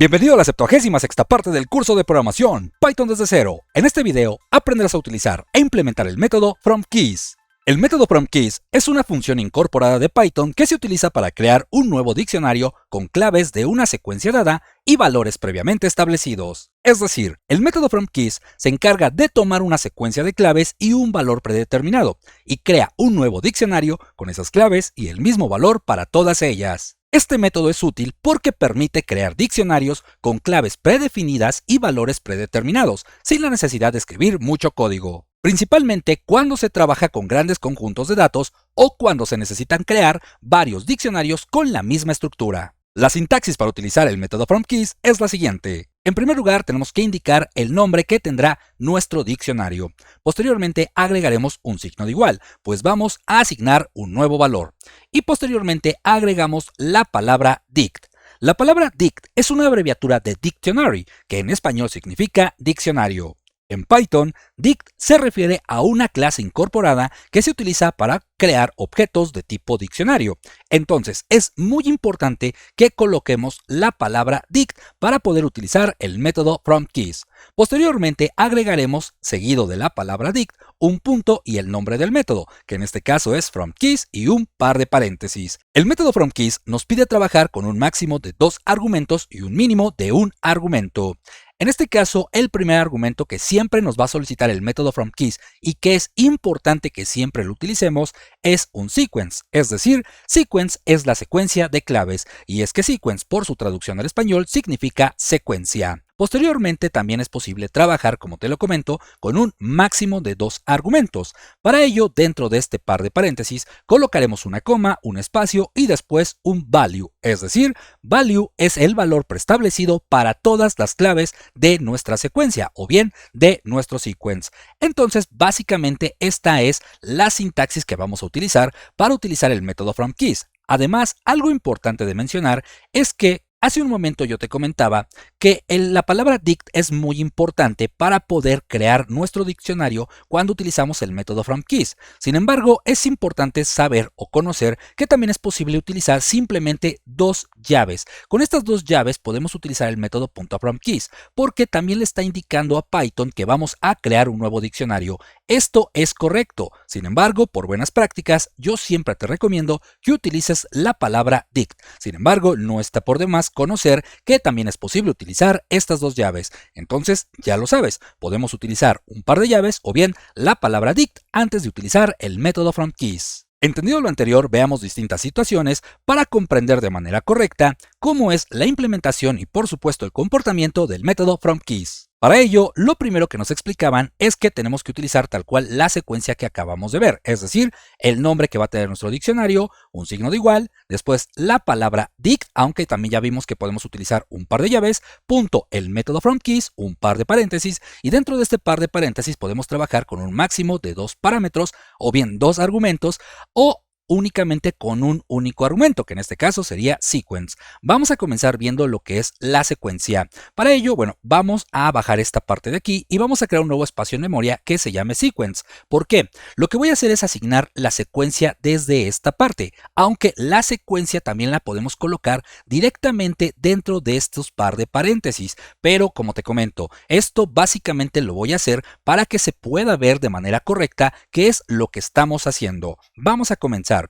Bienvenido a la 76ª parte del curso de programación Python desde cero. En este video aprenderás a utilizar e implementar el método FromKeys. El método FromKeys es una función incorporada de Python que se utiliza para crear un nuevo diccionario con claves de una secuencia dada y valores previamente establecidos. Es decir, el método FromKeys se encarga de tomar una secuencia de claves y un valor predeterminado, y crea un nuevo diccionario con esas claves y el mismo valor para todas ellas. Este método es útil porque permite crear diccionarios con claves predefinidas y valores predeterminados, sin la necesidad de escribir mucho código. Principalmente cuando se trabaja con grandes conjuntos de datos o cuando se necesitan crear varios diccionarios con la misma estructura. La sintaxis para utilizar el método FromKeys es la siguiente. En primer lugar, tenemos que indicar el nombre que tendrá nuestro diccionario. Posteriormente agregaremos un signo de igual, pues vamos a asignar un nuevo valor. Y posteriormente agregamos la palabra dict. La palabra dict es una abreviatura de dictionary, que en español significa diccionario. En Python, dict se refiere a una clase incorporada que se utiliza para crear objetos de tipo diccionario. Entonces, es muy importante que coloquemos la palabra dict para poder utilizar el método FromKeys. Posteriormente, agregaremos, seguido de la palabra dict, un punto y el nombre del método, que en este caso es FromKeys y un par de paréntesis. El método FromKeys nos pide trabajar con un máximo de 2 argumentos y un mínimo de 1 argumento. En este caso, el primer argumento que siempre nos va a solicitar el método FromKeys y que es importante que siempre lo utilicemos es un sequence, es decir, sequence es la secuencia de claves, y es que sequence por su traducción al español significa secuencia. Posteriormente también es posible trabajar, como te lo comento, con un máximo de 2 argumentos. Para ello, dentro de este par de paréntesis, colocaremos una coma, un espacio y después un value, es decir, value es el valor preestablecido para todas las claves de nuestra secuencia o bien de nuestro sequence. Entonces, básicamente esta es la sintaxis que vamos a utilizar para utilizar el método FromKeys. Además, algo importante de mencionar es que hace un momento yo te comentaba que la palabra dict es muy importante para poder crear nuestro diccionario cuando utilizamos el método FromKeys. Sin embargo, es importante saber o conocer que también es posible utilizar simplemente 2 llaves. Con estas 2 llaves podemos utilizar el método .FromKeys porque también le está indicando a Python que vamos a crear un nuevo diccionario. Esto es correcto. Sin embargo, por buenas prácticas, yo siempre te recomiendo que utilices la palabra dict. Sin embargo, no está por demás conocer que también es posible utilizar estas 2 llaves. Entonces, ya lo sabes, podemos utilizar un par de llaves o bien la palabra dict antes de utilizar el método FromKeys. Entendido lo anterior, veamos distintas situaciones para comprender de manera correcta cómo es la implementación y por supuesto el comportamiento del método FromKeys. Para ello, lo primero que nos explicaban es que tenemos que utilizar tal cual la secuencia que acabamos de ver, es decir, el nombre que va a tener nuestro diccionario, un signo de igual, después la palabra dict, aunque también ya vimos que podemos utilizar un par de llaves, punto el método FromKeys, un par de paréntesis, y dentro de este par de paréntesis podemos trabajar con un máximo de 2 parámetros o bien 2 argumentos o únicamente con un único argumento, que en este caso sería sequence. Vamos a comenzar viendo lo que es la secuencia. Para ello, bueno, vamos a bajar esta parte de aquí y vamos a crear un nuevo espacio en memoria que se llame sequence. ¿Por qué? Lo que voy a hacer es asignar la secuencia desde esta parte, aunque la secuencia también la podemos colocar directamente dentro de estos par de paréntesis, pero como te comento, esto básicamente lo voy a hacer para que se pueda ver de manera correcta qué es lo que estamos haciendo. Vamos a comenzar.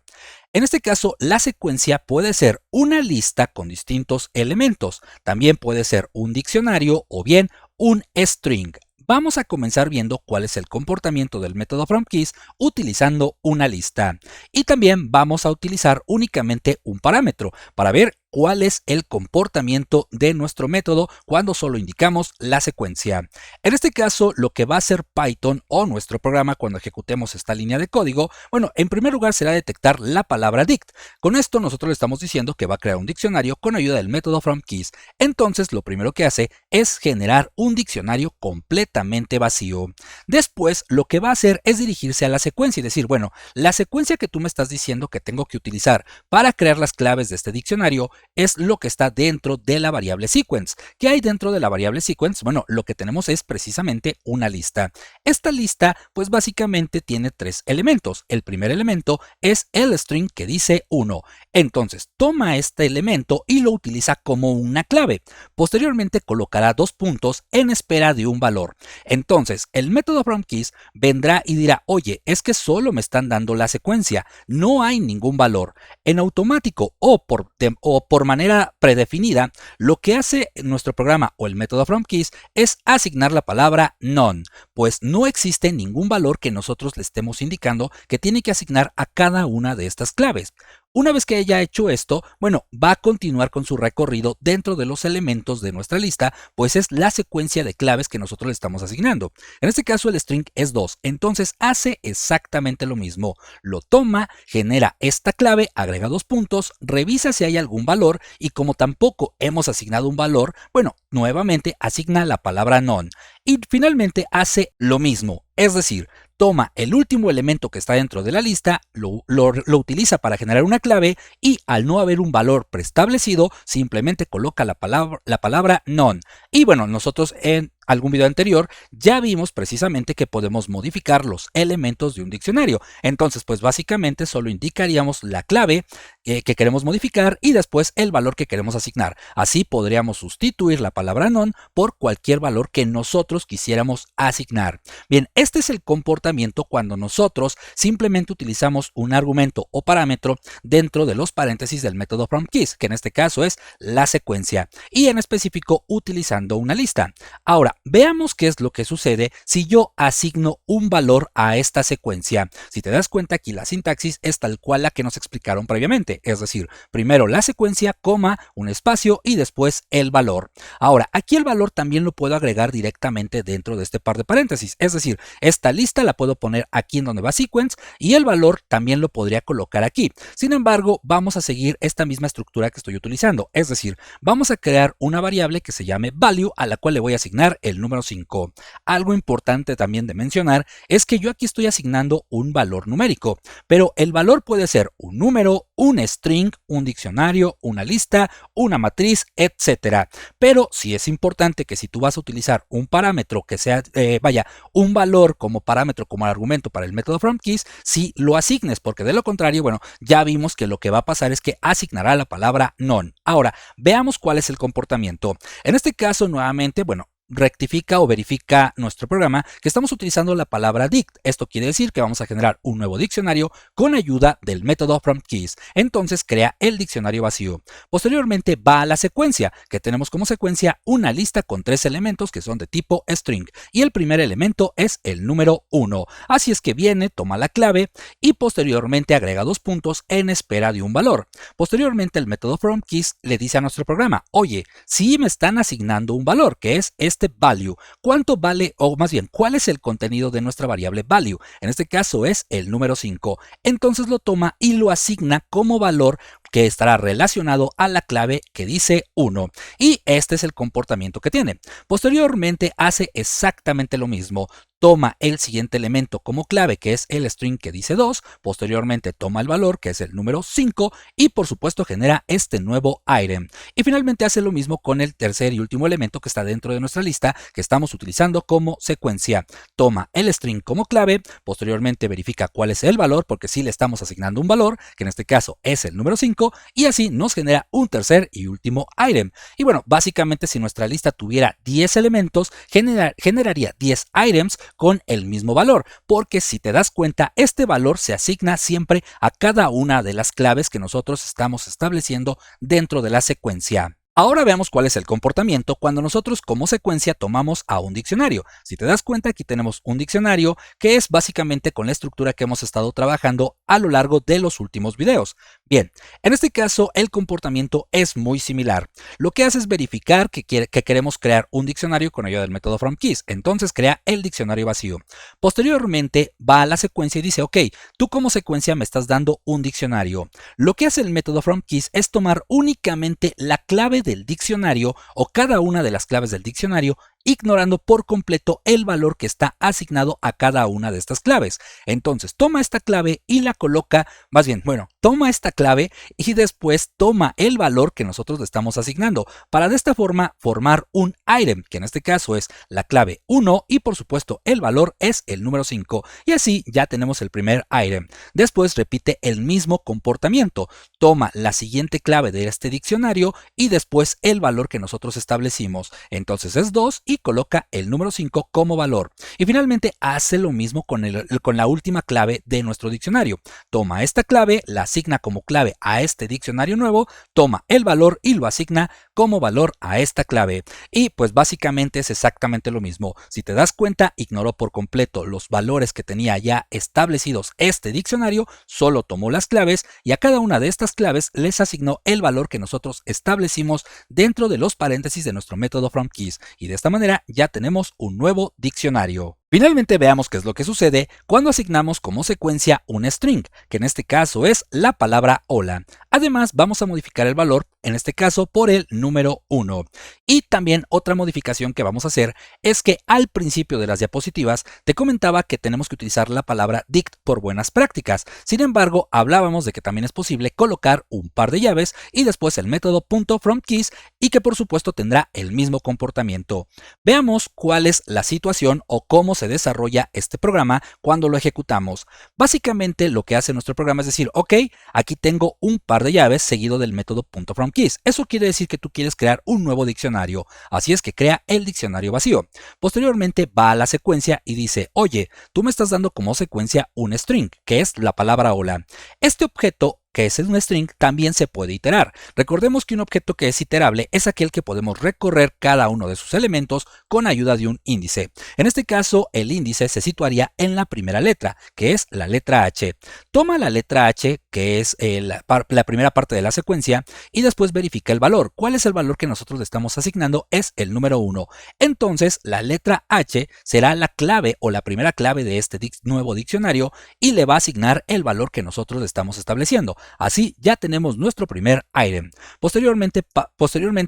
En este caso, la secuencia puede ser una lista con distintos elementos. También puede ser un diccionario o bien un string. Vamos a comenzar viendo cuál es el comportamiento del método FromKeys utilizando una lista. Y también vamos a utilizar únicamente un parámetro para ver cuál es el comportamiento de nuestro método cuando solo indicamos la secuencia. En este caso, lo que va a hacer Python o nuestro programa cuando ejecutemos esta línea de código, bueno, en primer lugar será detectar la palabra dict. Con esto nosotros le estamos diciendo que va a crear un diccionario con ayuda del método FromKeys. Entonces, lo primero que hace es generar un diccionario completamente vacío. Después, lo que va a hacer es dirigirse a la secuencia y decir, bueno, la secuencia que tú me estás diciendo que tengo que utilizar para crear las claves de este diccionario es lo que está dentro de la variable sequence. ¿Qué hay dentro de la variable sequence? Bueno, lo que tenemos es precisamente una lista. Esta lista, pues básicamente tiene 3 elementos. El primer elemento es el string que dice 1. Entonces, toma este elemento y lo utiliza como una clave. Posteriormente colocará 2 puntos en espera de un valor. Entonces, el método FromKeys vendrá y dirá, oye, es que solo me están dando la secuencia, no hay ningún valor. En automático o por manera predefinida, lo que hace nuestro programa o el método FromKeys es asignar la palabra none, pues no existe ningún valor que nosotros le estemos indicando que tiene que asignar a cada una de estas claves. Una vez que haya hecho esto, bueno, va a continuar con su recorrido dentro de los elementos de nuestra lista, pues es la secuencia de claves que nosotros le estamos asignando. En este caso el string es 2, entonces hace exactamente lo mismo. Lo toma, genera esta clave, agrega 2 puntos, revisa si hay algún valor y como tampoco hemos asignado un valor, bueno, nuevamente asigna la palabra none. Y finalmente hace lo mismo, es decir, toma el último elemento que está dentro de la lista, lo utiliza para generar una clave y al no haber un valor preestablecido, simplemente coloca la palabra none. Y bueno, nosotros en algún video anterior ya vimos precisamente que podemos modificar los elementos de un diccionario. Entonces, pues básicamente solo indicaríamos la clave que queremos modificar y después el valor que queremos asignar. Así podríamos sustituir la palabra none por cualquier valor que nosotros quisiéramos asignar. Bien, este es el comportamiento cuando nosotros simplemente utilizamos un argumento o parámetro dentro de los paréntesis del método FromKeys, que en este caso es la secuencia, y en específico utilizando una lista. Ahora, veamos qué es lo que sucede si yo asigno un valor a esta secuencia. Si te das cuenta, aquí la sintaxis es tal cual la que nos explicaron previamente, es decir, primero la secuencia, coma, un espacio y después el valor. Ahora, aquí el valor también lo puedo agregar directamente dentro de este par de paréntesis, es decir, esta lista la puedo poner aquí en donde va sequence y el valor también lo podría colocar aquí. Sin embargo, vamos a seguir esta misma estructura que estoy utilizando, es decir, vamos a crear una variable que se llame value a la cual le voy a asignar el número 5. Algo importante también de mencionar es que yo aquí estoy asignando un valor numérico, pero el valor puede ser un número, un string, un diccionario, una lista, una matriz, etc. Pero sí es importante que si tú vas a utilizar un parámetro que sea, un valor como parámetro, como argumento para el método FromKeys, sí lo asignes, porque de lo contrario, bueno, ya vimos que lo que va a pasar es que asignará la palabra none. Ahora, veamos cuál es el comportamiento. En este caso, nuevamente, bueno, rectifica o verifica nuestro programa que estamos utilizando la palabra dict. Esto quiere decir que vamos a generar un nuevo diccionario con ayuda del método FromKeys. Entonces crea el diccionario vacío. Posteriormente va a la secuencia, que tenemos como secuencia una lista con 3 elementos que son de tipo string. Y el primer elemento es el número 1. Así es que viene, toma la clave y posteriormente agrega 2 puntos en espera de un valor. Posteriormente el método FromKeys le dice a nuestro programa, oye, si me están asignando un valor, que es este value, ¿cuánto vale, o más bien, cuál es el contenido de nuestra variable value? En este caso es el número 5. Entonces lo toma y lo asigna como valor que estará relacionado a la clave que dice 1. Y este es el comportamiento que tiene. Posteriormente hace exactamente lo mismo. Toma el siguiente elemento como clave, que es el string que dice 2, posteriormente toma el valor, que es el número 5, y por supuesto genera este nuevo item. Y finalmente hace lo mismo con el tercer y último elemento que está dentro de nuestra lista, que estamos utilizando como secuencia. Toma el string como clave, posteriormente verifica cuál es el valor, porque sí le estamos asignando un valor, que en este caso es el número 5, y así nos genera un tercer y último item. Y bueno, básicamente si nuestra lista tuviera 10 elementos, generaría 10 items con el mismo valor, porque si te das cuenta, este valor se asigna siempre a cada una de las claves que nosotros estamos estableciendo dentro de la secuencia. Ahora veamos cuál es el comportamiento cuando nosotros como secuencia tomamos a un diccionario. Si te das cuenta, aquí tenemos un diccionario que es básicamente con la estructura que hemos estado trabajando a lo largo de los últimos videos. Bien, en este caso el comportamiento es muy similar. Lo que hace es verificar que queremos crear un diccionario con ayuda del método FromKeys. Entonces crea el diccionario vacío. Posteriormente va a la secuencia y dice, ok, tú como secuencia me estás dando un diccionario. Lo que hace el método FromKeys es tomar únicamente la clave del diccionario o cada una de las claves del diccionario ignorando por completo el valor que está asignado a cada una de estas claves. Entonces toma esta clave y la coloca, más bien, bueno, toma esta clave y después toma el valor que nosotros le estamos asignando para de esta forma formar un item, que en este caso es la clave 1 y por supuesto el valor es el número 5 y así ya tenemos el primer item. Después repite el mismo comportamiento, toma la siguiente clave de este diccionario y después el valor que nosotros establecimos, entonces es 2 y coloca el número 5 como valor. Y finalmente hace lo mismo con la última clave de nuestro diccionario, toma esta clave, la asigna como clave a este diccionario nuevo, toma el valor y lo asigna como valor a esta clave. Y pues básicamente es exactamente lo mismo. Si te das cuenta, ignoró por completo los valores que tenía ya establecidos este diccionario, solo tomó las claves y a cada una de estas claves les asignó el valor que nosotros establecimos dentro de los paréntesis de nuestro método FromKeys y de esta manera ya tenemos un nuevo diccionario. Finalmente veamos qué es lo que sucede cuando asignamos como secuencia un string, que en este caso es la palabra hola. Además vamos a modificar el valor, en este caso por el número 1. Y también otra modificación que vamos a hacer es que al principio de las diapositivas te comentaba que tenemos que utilizar la palabra dict por buenas prácticas. Sin embargo, hablábamos de que también es posible colocar un par de llaves y después el método .FromKeys y que por supuesto tendrá el mismo comportamiento. Veamos cuál es la situación o cómo se desarrolla este programa cuando lo ejecutamos. Básicamente lo que hace nuestro programa es decir, ok, aquí tengo un par de llaves seguido del método .FromKeys. Eso quiere decir que tú quieres crear un nuevo diccionario, así es que crea el diccionario vacío. Posteriormente va a la secuencia y dice, oye, tú me estás dando como secuencia un string, que es la palabra hola. Este objeto que es un string, también se puede iterar. Recordemos que un objeto que es iterable es aquel que podemos recorrer cada uno de sus elementos con ayuda de un índice. En este caso, el índice se situaría en la primera letra, que es la letra H. Toma la letra H, que es la primera parte de la secuencia, y después verifica el valor. ¿Cuál es el valor que nosotros le estamos asignando? Es el número 1. Entonces, la letra H será la clave o la primera clave de este nuevo diccionario y le va a asignar el valor que nosotros le estamos estableciendo. Así ya tenemos nuestro primer item. Posteriormente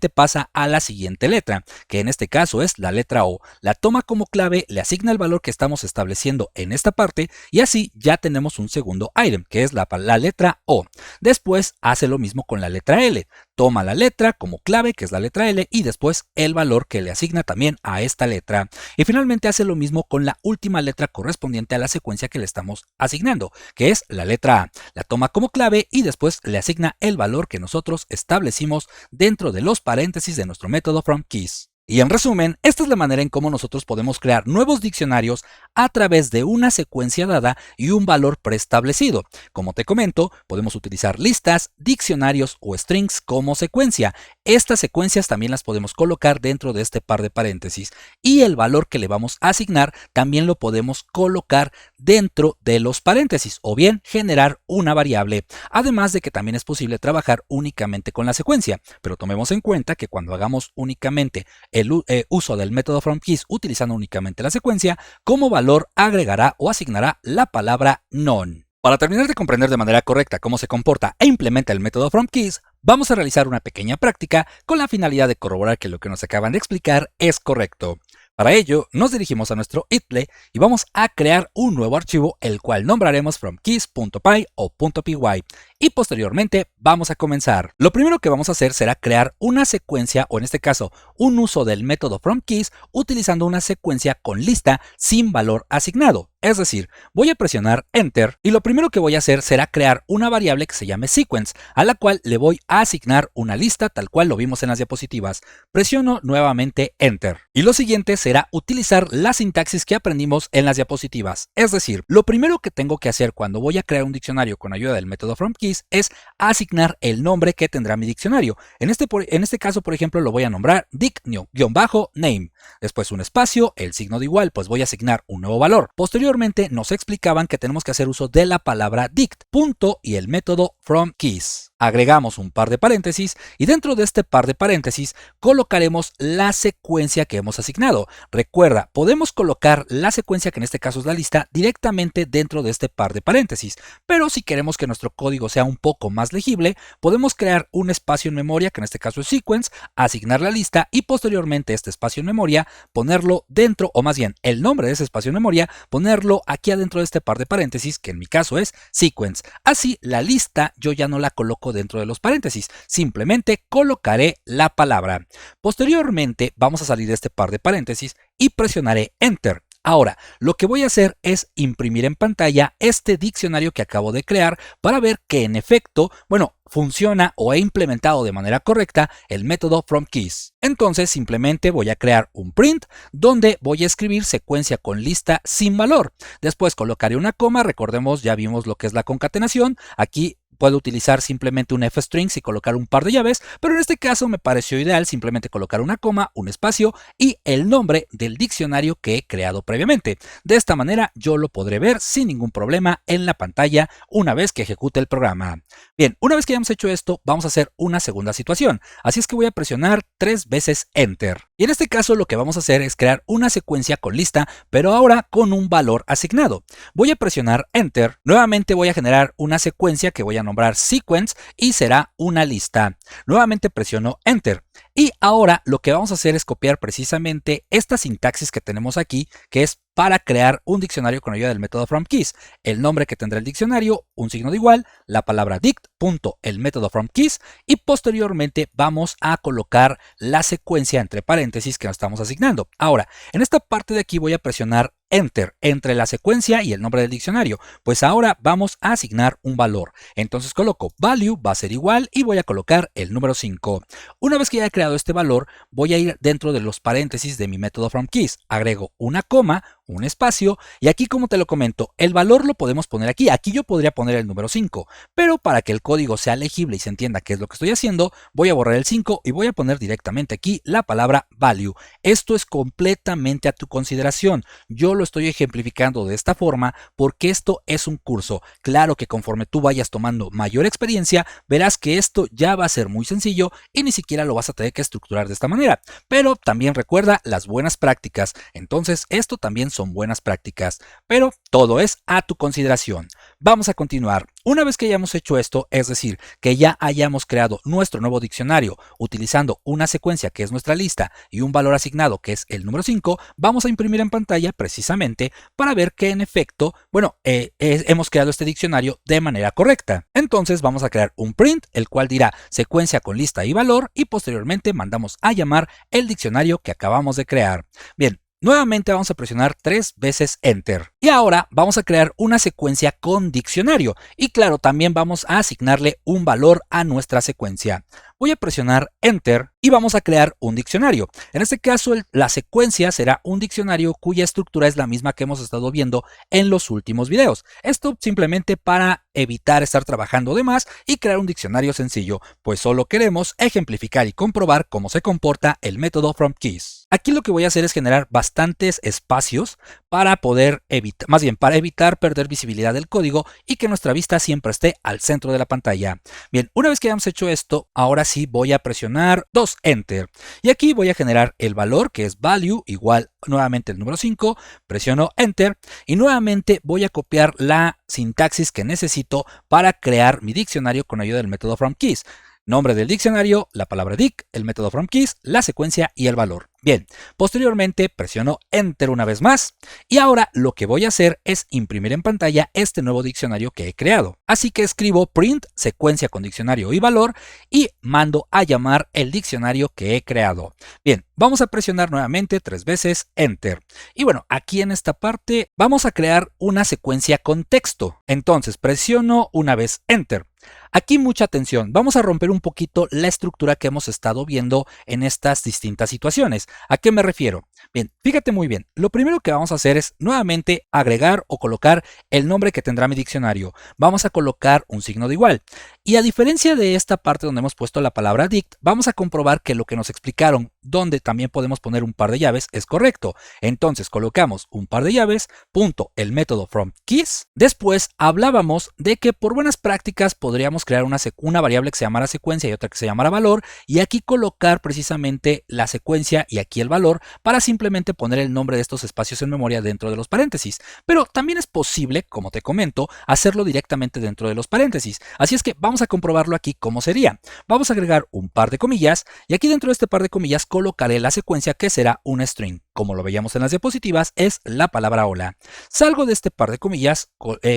pasa a la siguiente letra, que en este caso es la letra O. La toma como clave, le asigna el valor que estamos estableciendo en esta parte y así ya tenemos un segundo item, que es la letra O. Después hace lo mismo con la letra L. Toma la letra como clave, que es la letra L, y después el valor que le asigna también a esta letra. Y finalmente hace lo mismo con la última letra correspondiente a la secuencia que le estamos asignando, que es la letra A. La toma como clave y después le asigna el valor que nosotros establecimos dentro de los paréntesis de nuestro método FromKeys. Y en resumen, esta es la manera en cómo nosotros podemos crear nuevos diccionarios a través de una secuencia dada y un valor preestablecido. Como te comento, podemos utilizar listas, diccionarios o strings como secuencia. Estas secuencias también las podemos colocar dentro de este par de paréntesis y el valor que le vamos a asignar también lo podemos colocar dentro de los paréntesis o bien generar una variable. Además de que también es posible trabajar únicamente con la secuencia, pero tomemos en cuenta que cuando hagamos únicamente el uso del método FromKeys utilizando únicamente la secuencia, como valor agregará o asignará la palabra none. Para terminar de comprender de manera correcta cómo se comporta e implementa el método FromKeys, vamos a realizar una pequeña práctica con la finalidad de corroborar que lo que nos acaban de explicar es correcto. Para ello, nos dirigimos a nuestro itple y vamos a crear un nuevo archivo, el cual nombraremos fromkeys.py o .py, y posteriormente vamos a comenzar. Lo primero que vamos a hacer será crear una secuencia, o en este caso, un uso del método FromKeys utilizando una secuencia con lista sin valor asignado. Es decir, voy a presionar Enter y lo primero que voy a hacer será crear una variable que se llame sequence, a la cual le voy a asignar una lista tal cual lo vimos en las diapositivas. Presiono nuevamente Enter. Y lo siguiente será utilizar la sintaxis que aprendimos en las diapositivas. Es decir, lo primero que tengo que hacer cuando voy a crear un diccionario con ayuda del método FromKeys es asignar el nombre que tendrá mi diccionario. En este caso, por ejemplo, lo voy a nombrar dict-name. Después un espacio, el signo de igual, pues voy a asignar un nuevo valor. Posteriormente nos explicaban que tenemos que hacer uso de la palabra dict, punto y el método FromKeys. Agregamos un par de paréntesis y dentro de este par de paréntesis colocaremos la secuencia que hemos asignado. Recuerda, podemos colocar la secuencia, que en este caso es la lista, directamente dentro de este par de paréntesis, pero si queremos que nuestro código sea un poco más legible, podemos crear un espacio en memoria, que en este caso es sequence, asignar la lista y posteriormente este espacio en memoria memoria, ponerlo dentro, o más bien el nombre de ese espacio en memoria, ponerlo aquí adentro de este par de paréntesis, que en mi caso es sequence. Así la lista yo ya no la coloco dentro de los paréntesis, simplemente colocaré la palabra. Posteriormente vamos a salir de este par de paréntesis y presionaré Enter. Ahora, lo que voy a hacer es imprimir en pantalla este diccionario que acabo de crear para ver que en efecto, bueno, funciona o he implementado de manera correcta el método FromKeys. Entonces simplemente voy a crear un print donde voy a escribir secuencia con lista sin valor. Después colocaré una coma, recordemos, ya vimos lo que es la concatenación. Aquí puedo utilizar simplemente un fstrings y colocar un par de llaves, pero en este caso me pareció ideal simplemente colocar una coma, un espacio y el nombre del diccionario que he creado previamente. De esta manera yo lo podré ver sin ningún problema en la pantalla una vez que ejecute el programa. Bien, una vez que hayamos hecho esto, vamos a hacer una segunda situación. Así es que voy a presionar 3 veces Enter. Y en este caso lo que vamos a hacer es crear una secuencia con lista, pero ahora con un valor asignado. Voy a presionar Enter. Nuevamente voy a generar una secuencia que voy a nombrar sequence y será una lista. Nuevamente presiono Enter. Y ahora lo que vamos a hacer es copiar precisamente esta sintaxis que tenemos aquí, que es para crear un diccionario con ayuda del método FromKeys. El nombre que tendrá el diccionario, un signo de igual, la palabra dict, punto, el método FromKeys, y posteriormente vamos a colocar la secuencia entre paréntesis que nos estamos asignando. Ahora, en esta parte de aquí voy a presionar Enter entre la secuencia y el nombre del diccionario, pues ahora vamos a asignar un valor. Entonces coloco value, va a ser igual, y voy a colocar el número 5. Una vez que ya he creado este valor, voy a ir dentro de los paréntesis de mi método FromKeys. Agrego una coma, un espacio, y aquí, como te lo comento, el valor lo podemos poner aquí. Aquí yo podría poner el número 5, pero para que el código sea legible y se entienda qué es lo que estoy haciendo, voy a borrar el 5 y voy a poner directamente aquí la palabra value. Esto es completamente a tu consideración. Yo lo estoy ejemplificando de esta forma porque esto es un curso. Claro que conforme tú vayas tomando mayor experiencia, verás que esto ya va a ser muy sencillo y ni siquiera lo vas a tener que estructurar de esta manera. Pero también recuerda las buenas prácticas. Entonces esto también son buenas prácticas, pero todo es a tu consideración. Vamos a continuar. Una vez que hayamos hecho esto, es decir, que ya hayamos creado nuestro nuevo diccionario utilizando una secuencia que es nuestra lista y un valor asignado que es el número 5, vamos a imprimir en pantalla precisamente para ver que en efecto, bueno, hemos creado este diccionario de manera correcta. Entonces vamos a crear un print, el cual dirá secuencia con lista y valor, y posteriormente mandamos a llamar el diccionario que acabamos de crear. Bien. Nuevamente vamos a presionar 3 veces Enter. Y ahora vamos a crear una secuencia con diccionario. Y claro, también vamos a asignarle un valor a nuestra secuencia. Voy a presionar Enter y vamos a crear un diccionario. En este caso, la secuencia será un diccionario cuya estructura es la misma que hemos estado viendo en los últimos videos. Esto simplemente para evitar estar trabajando de más y crear un diccionario sencillo, pues solo queremos ejemplificar y comprobar cómo se comporta el método FromKeys. Aquí lo que voy a hacer es generar bastantes espacios para poder evitar, más bien para evitar perder visibilidad del código y que nuestra vista siempre esté al centro de la pantalla. Bien, una vez que hayamos hecho esto, ahora sí voy a presionar 2 Enter. Y aquí voy a generar el valor que es value igual nuevamente el número 5, presiono Enter y nuevamente voy a copiar la sintaxis que necesito para crear mi diccionario con ayuda del método FromKeys. Nombre del diccionario, la palabra dict, el método FromKeys, la secuencia y el valor. Bien, posteriormente presiono Enter una vez más y ahora lo que voy a hacer es imprimir en pantalla este nuevo diccionario que he creado. Así que escribo print, secuencia con diccionario y valor y mando a llamar el diccionario que he creado. Bien, vamos a presionar nuevamente 3 veces Enter. Y bueno, aquí en esta parte vamos a crear una secuencia con texto. Entonces presiono una vez Enter. Aquí mucha atención, vamos a romper un poquito la estructura que hemos estado viendo en estas distintas situaciones. ¿A qué me refiero? Bien, fíjate muy bien, lo primero que vamos a hacer es nuevamente agregar o colocar el nombre que tendrá mi diccionario. Vamos a colocar un signo de igual. Y a diferencia de esta parte donde hemos puesto la palabra dict, vamos a comprobar que lo que nos explicaron, donde también podemos poner un par de llaves, es correcto. Entonces colocamos un par de llaves, punto, el método FromKeys. Después hablábamos de que por buenas prácticas podríamos crear una variable que se llamara secuencia y otra que se llamara valor, y aquí colocar precisamente la secuencia y aquí el valor para simplemente poner el nombre de estos espacios en memoria dentro de los paréntesis. Pero también es posible, como te comento, hacerlo directamente dentro de los paréntesis. Así es que vamos a comprobarlo aquí cómo sería. Vamos a agregar un par de comillas y aquí dentro de este par de comillas colocaré la secuencia que será un string. Como lo veíamos en las diapositivas, es la palabra hola. Salgo de este par de comillas,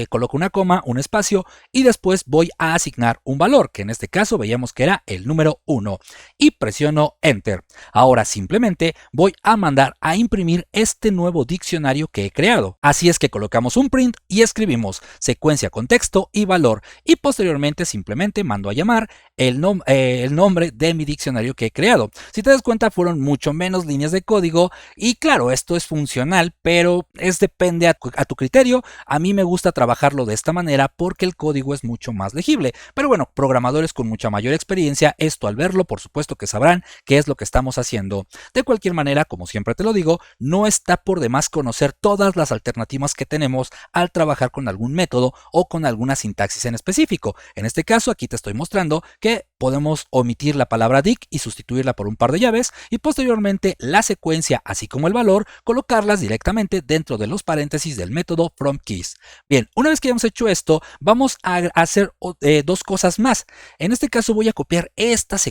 coloco una coma, un espacio y después voy a asignar un valor, que en este caso veíamos que era el número 1 y presiono Enter. Ahora simplemente voy a mandar a imprimir este nuevo diccionario que he creado. Así es que colocamos un print y escribimos secuencia con texto y valor y posteriormente simplemente mando a llamar el nombre de mi diccionario que he creado. Si te das cuenta, fueron mucho menos líneas de código. Y claro, esto es funcional, pero depende a tu criterio. A mí me gusta trabajarlo de esta manera porque el código es mucho más legible. Pero bueno, programadores con mucha mayor experiencia, esto al verlo, por supuesto que sabrán qué es lo que estamos haciendo. De cualquier manera, como siempre te lo digo, no está por demás conocer todas las alternativas que tenemos al trabajar con algún método o con alguna sintaxis en específico. En este caso, aquí te estoy mostrando que podemos omitir la palabra dict y sustituirla por un par de llaves y posteriormente la secuencia así como el valor colocarlas directamente dentro de los paréntesis del método fromKeys. Bien, una vez que hayamos hecho esto, vamos a hacer dos cosas más. En este caso voy a copiar estas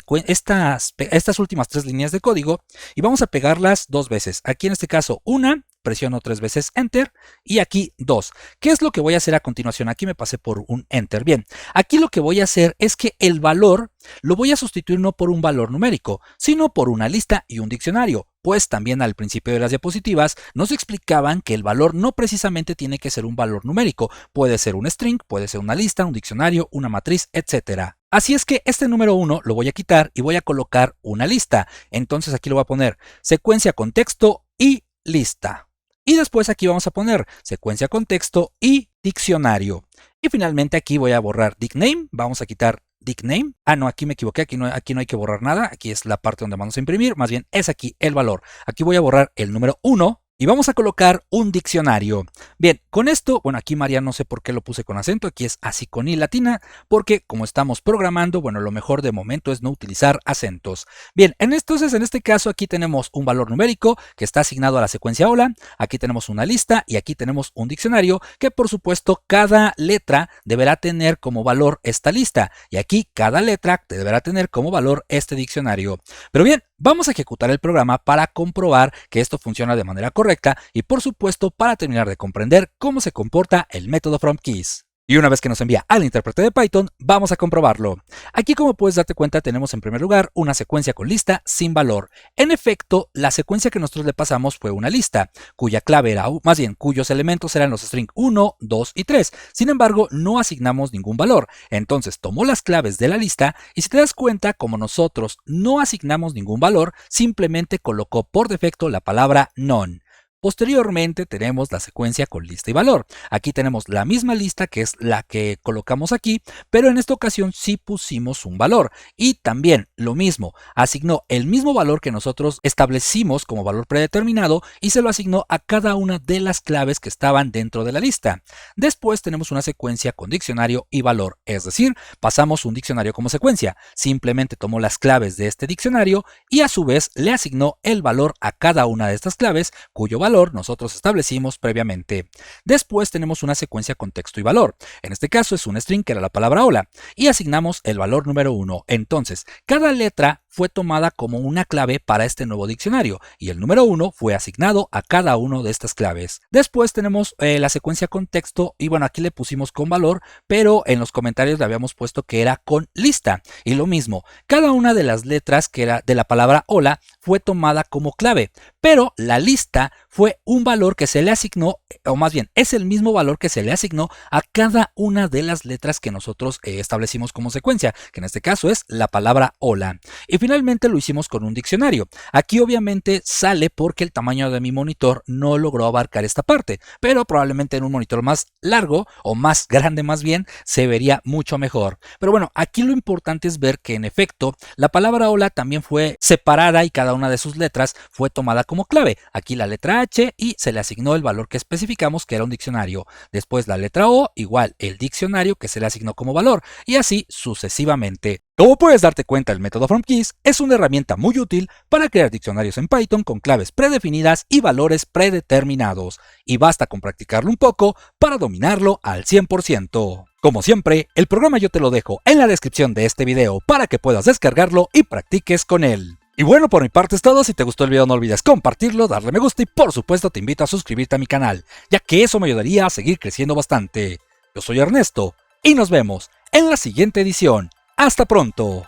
últimas 3 líneas de código y vamos a pegarlas 2 veces. Aquí en este caso una, presiono 3 veces Enter y aquí 2. ¿Qué es lo que voy a hacer a continuación? Aquí me pasé por un Enter. Bien, aquí lo que voy a hacer es que el valor lo voy a sustituir no por un valor numérico, sino por una lista y un diccionario. Pues también al principio de las diapositivas nos explicaban que el valor no precisamente tiene que ser un valor numérico. Puede ser un string, puede ser una lista, un diccionario, una matriz, etc. Así es que este número 1 lo voy a quitar y voy a colocar una lista. Entonces aquí lo voy a poner secuencia con texto y lista. Y después aquí vamos a poner secuencia con texto y diccionario. Y finalmente aquí voy a borrar dict_name. Vamos a quitar dict_name. Ah, no, aquí me equivoqué. Aquí no hay que borrar nada. Aquí es la parte donde vamos a imprimir. Más bien es aquí el valor. Aquí voy a borrar el número 1. Y vamos a colocar un diccionario. Bien, con esto, bueno, aquí María no sé por qué lo puse con acento, aquí es así con I latina, porque como estamos programando, bueno, lo mejor de momento es no utilizar acentos. Bien, entonces en este caso aquí tenemos un valor numérico que está asignado a la secuencia hola, aquí tenemos una lista y aquí tenemos un diccionario que por supuesto cada letra deberá tener como valor esta lista y aquí cada letra deberá tener como valor este diccionario. Pero bien, vamos a ejecutar el programa para comprobar que esto funciona de manera correcta y por supuesto para terminar de comprender cómo se comporta el método fromKeys. Y una vez que nos envía al intérprete de Python, vamos a comprobarlo. Aquí, como puedes darte cuenta, tenemos en primer lugar una secuencia con lista sin valor. En efecto, la secuencia que nosotros le pasamos fue una lista, cuya clave era, más bien, cuyos elementos eran los string 1, 2 y 3. Sin embargo, no asignamos ningún valor. Entonces, tomó las claves de la lista y si te das cuenta, como nosotros no asignamos ningún valor, simplemente colocó por defecto la palabra none. Posteriormente tenemos la secuencia con lista y valor. Aquí tenemos la misma lista que es la que colocamos aquí, pero en esta ocasión sí pusimos un valor. Y también lo mismo, asignó el mismo valor que nosotros establecimos como valor predeterminado y se lo asignó a cada una de las claves que estaban dentro de la lista. Después tenemos una secuencia con diccionario y valor, es decir, pasamos un diccionario como secuencia. Simplemente tomó las claves de este diccionario y a su vez le asignó el valor a cada una de estas claves, cuyo valor nosotros establecimos previamente. Después tenemos una secuencia con texto y valor. En este caso es un string que era la palabra hola y asignamos el valor número 1. Entonces, cada letra fue tomada como una clave para este nuevo diccionario y el número 1 fue asignado a cada una de estas claves. Después tenemos la secuencia con texto y bueno, aquí le pusimos con valor, pero en los comentarios le habíamos puesto que era con lista. Y lo mismo, cada una de las letras que era de la palabra hola fue tomada como clave, pero la lista fue un valor que se le asignó, o más bien es el mismo valor que se le asignó a cada una de las letras que nosotros establecimos como secuencia, que en este caso es la palabra hola. Y finalmente lo hicimos con un diccionario. Aquí obviamente sale porque el tamaño de mi monitor no logró abarcar esta parte, pero probablemente en un monitor más largo o más grande más bien se vería mucho mejor. Pero bueno, aquí lo importante es ver que en efecto la palabra hola también fue separada y cada una de sus letras fue tomada como clave. Aquí la letra H y se le asignó el valor que especificamos que era un diccionario. Después la letra O, igual el diccionario que se le asignó como valor y así sucesivamente. Como puedes darte cuenta, el método fromKeys es una herramienta muy útil para crear diccionarios en Python con claves predefinidas y valores predeterminados, y basta con practicarlo un poco para dominarlo al 100%. Como siempre, el programa yo te lo dejo en la descripción de este video para que puedas descargarlo y practiques con él. Y bueno, por mi parte es todo. Si te gustó el video no olvides compartirlo, darle me gusta y por supuesto te invito a suscribirte a mi canal, ya que eso me ayudaría a seguir creciendo bastante. Yo soy Ernesto y nos vemos en la siguiente edición. ¡Hasta pronto!